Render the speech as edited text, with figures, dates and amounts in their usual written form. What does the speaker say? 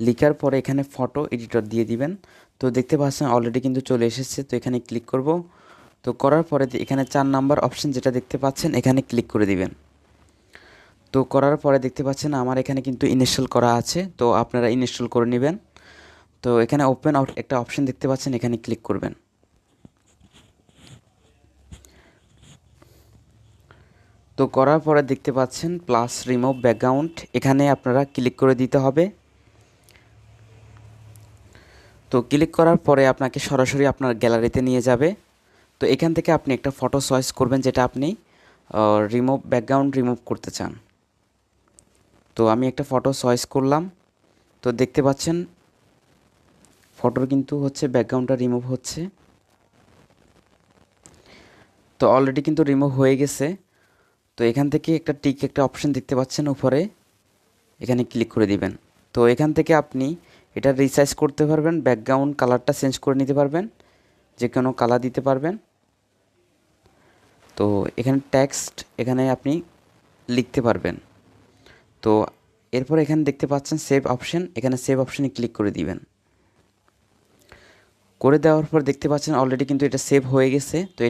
লেখার পরে এখানে ফটো এডিটর দিয়ে দিবেন। তো দেখতে পাচ্ছেন অলরেডি কিন্তু চলে এসেছে। তো এখানে ক্লিক করব। তো করার পরে এখানে 4 নাম্বার অপশন যেটা দেখতে পাচ্ছেন এখানে ক্লিক করে দিবেন। তো করার পরে দেখতে পাচ্ছেন আমার এখানে কিন্তু ইনস্টল করা আছে, তো আপনারা ইনস্টল করে নেবেন। তো এখানে ওপেন আউট একটা অপশন দেখতে পাচ্ছেন, এখানে ক্লিক করবেন। তো করার পরে দেখতে পাচ্ছেন প্লাস রিমুভ ব্যাকগ্রাউন্ড, এখানে আপনারা ক্লিক করে দিতে হবে। তো ক্লিক করার পরে আপনাকে সরাসরি আপনার গ্যালারিতে নিয়ে যাবে। তো এখান থেকে আপনি একটা ফটো চয়েস করবেন যেটা আপনি রিমুভ ব্যাকগ্রাউন্ড রিমুভ করতে চান। তো আমি একটা ফটো চয়েস করলাম। তো দেখতে পাচ্ছেন ফটোর কিন্তু হচ্ছে ব্যাকগ্রাউন্ডটা রিমুভ হচ্ছে। তো অলরেডি কিন্তু রিমুভ হয়ে গেছে। তো এখান থেকে একটা টিক একটা অপশন দেখতে পাচ্ছেন উপরে, এখানে ক্লিক করে দিবেন। তো এখান থেকে আপনি এটা রিসাইজ করতে পারবেন, ব্যাকগ্রাউন্ড কালারটা চেঞ্জ করে নিতে পারবেন, যে কোনো কালার দিতে পারবেন। তো এখানে টেক্সট এখানে আপনি লিখতে পারবেন। তো এরপর এখানে দেখতে পাচ্ছেন সেভ অপশন, এখানে সেভ অপশনে ক্লিক করে দিবেন। করে দেওয়ার পর দেখতে পাচ্ছেন অলরেডি কিন্তু এটা সেভ হয়ে গেছে। তো